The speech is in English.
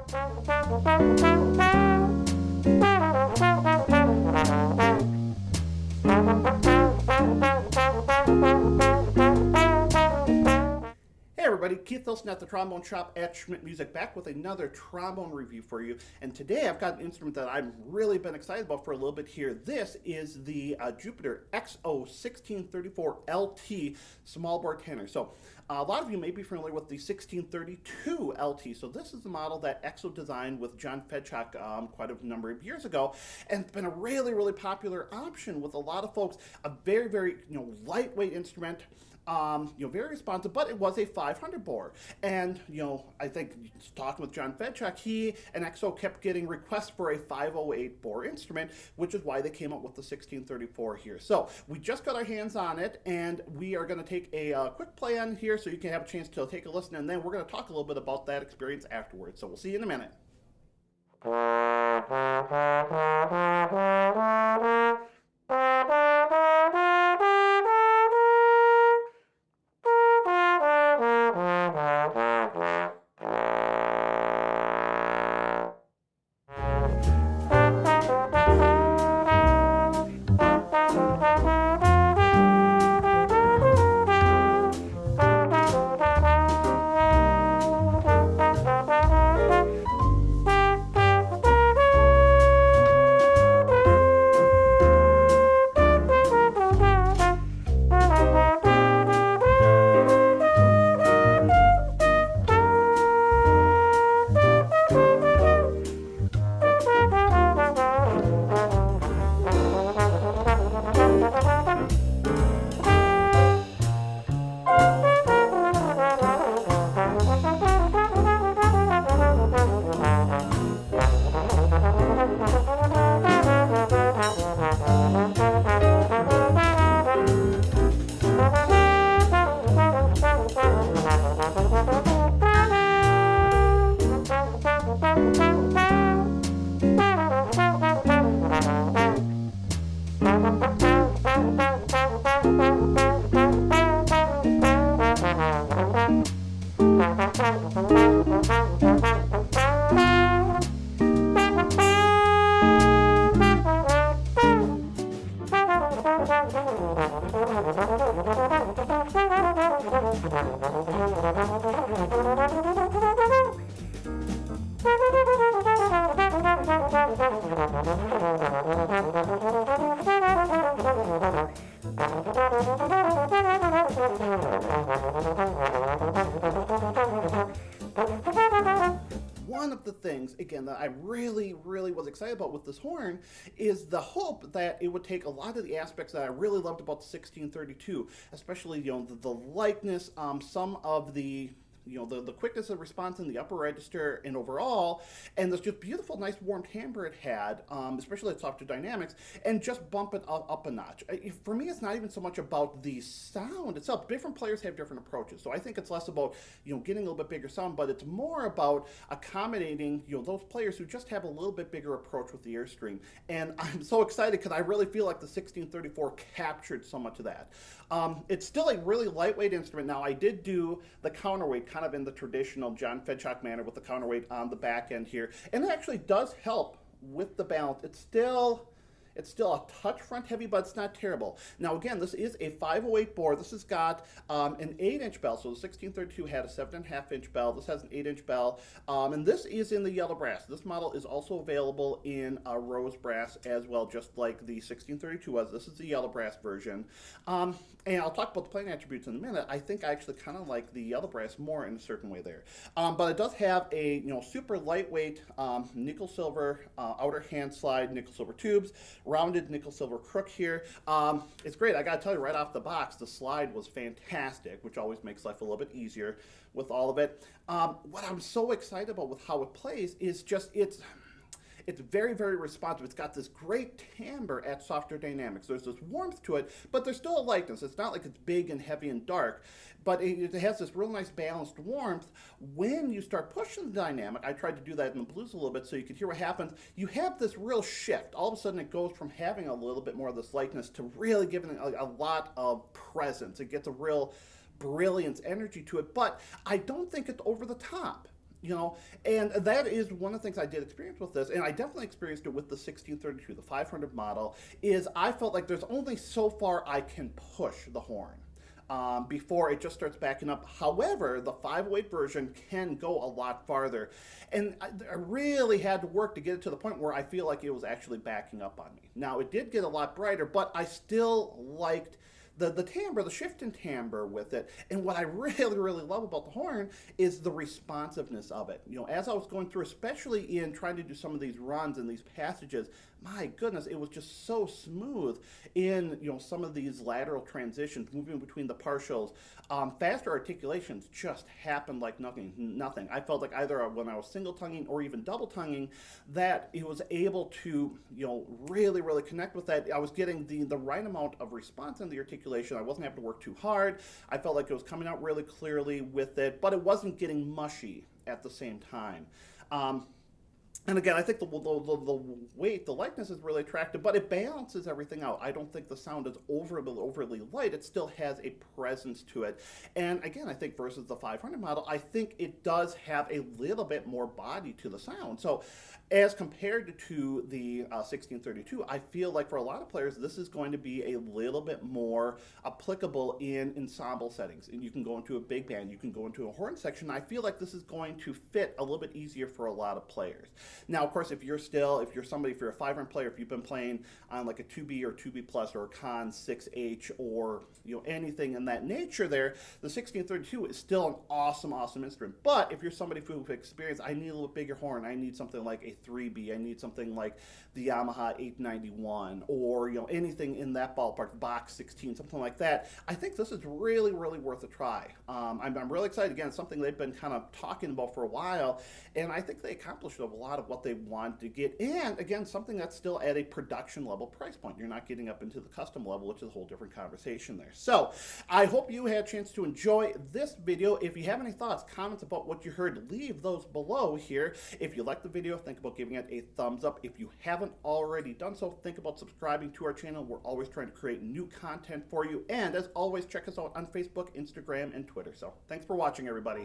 Hey everybody, Keith Wilson at the Trombone Shop at Schmidt Music, back with another trombone review for you. And today I've got an instrument that I've really been excited about for a little bit here. This is the Jupiter XO 1634 LT small bore tenor. So a lot of you may be familiar with the 1632 LT. So this is the model that XO designed with John Fedchock quite a number of years ago, and it's been a really, really popular option with a lot of folks. A very, very lightweight instrument. Very responsive, but it was a 500 bore. And, I think talking with John Fedchock, he and XO kept getting requests for a 508 bore instrument, which is why they came up with the 1634 here. So we just got our hands on it, and we are going to take a quick play on here so you can have a chance to take a listen, and then we're going to talk a little bit about that experience afterwards. So we'll see you in a minute. One of the things, again, that I really was excited about with this horn is the hope that it would take a lot of the aspects that I really loved about the 1632, especially, the lightness, some of the the quickness of response in the upper register and overall, and this just beautiful, nice warm timbre it had, especially at softer dynamics, and just bump it up a notch. For me, it's not even so much about the sound itself. Different players have different approaches, so I think it's less about getting a little bit bigger sound, but it's more about accommodating those players who just have a little bit bigger approach with the airstream. And I'm so excited because I really feel like the 1634 captured so much of that. It's still a really lightweight instrument. Now, I did do the counterweight kind of in the traditional John Fedchock manner with the counterweight on the back end here, and it actually does help with the balance. It's still a touch front heavy, but it's not terrible. Now again, this is a 508 bore. This has got an 8-inch bell, so the 1632 had a 7.5-inch bell. This has an 8-inch bell, and this is in the yellow brass. This model is also available in rose brass as well, just like the 1632 was. This is the yellow brass version. And I'll talk about the playing attributes in a minute. I think I actually kind of like the yellow brass more in a certain way there. But it does have a super lightweight nickel silver outer hand slide, nickel silver tubes, rounded nickel silver crook here. It's great. I gotta tell you right off the box, the slide was fantastic, which always makes life a little bit easier with all of it. What I'm so excited about with how it plays is just it's very, very responsive. It's got this great timbre at softer dynamics. There's this warmth to it, but there's still a lightness. It's not like it's big and heavy and dark, but it has this real nice balanced warmth. When you start pushing the dynamic, I tried to do that in the blues a little bit so you could hear what happens. You have this real shift. All of a sudden it goes from having a little bit more of this lightness to really giving a lot of presence. It gets a real brilliance energy to it, but I don't think it's over the top. you know, and that is one of the things I did experience with this, and I definitely experienced it with the 1632, the 500 model, is I felt like there's only so far I can push the horn. Before it just starts backing up. However, the 508 version can go a lot farther. And I really had to work to get it to the point where I feel like it was actually backing up on me. Now, it did get a lot brighter, but I still liked the timbre, the shift in timbre with it. And what I really, really love about the horn is the responsiveness of it. You know, as I was going through, especially in trying to do some of these runs and these passages, my goodness, it was just so smooth in, you know, some of these lateral transitions, moving between the partials. Faster articulations just happened like nothing. I felt like either when I was single tonguing or even double tonguing, that it was able to, you know, really, really connect with that. I was getting the right amount of response in the articulation. I wasn't having to work too hard. I felt like it was coming out really clearly with it, but it wasn't getting mushy at the same time. And again, I think the weight, the lightness is really attractive, but it balances everything out. I don't think the sound is overly light. It still has a presence to it. And again, I think versus the 500 model, I think it does have a little bit more body to the sound. So as compared to the 1632, I feel like for a lot of players, this is going to be a little bit more applicable in ensemble settings. And you can go into a big band, you can go into a horn section. I feel like this is going to fit a little bit easier for a lot of players. Now, of course, if you're a 500 player, if you've been playing on like a 2B or 2B plus or a Con 6H or, you know, anything in that nature there, the 1632 is still an awesome instrument. But if you're somebody who's experienced, I need a little bigger horn, I need something like a 3B, I need something like the Yamaha 891 or, you know, anything in that ballpark, Box 16, something like that, I think this is really, really worth a try. I'm really excited. Again, it's something they've been kind of talking about for a while, and I think they accomplished a lot of what they wanted to get, and again, something that's still at a production level price point. You're not getting up into the custom level, which is a whole different conversation there. So I hope you had a chance to enjoy this video. If you have any thoughts, comments about what you heard, leave those below here. If you liked the video, think about giving it a thumbs up. If you haven't already done so, think about subscribing to our channel. We're always trying to create new content for you, and as always, check us out on Facebook, Instagram, and Twitter. So thanks for watching, everybody.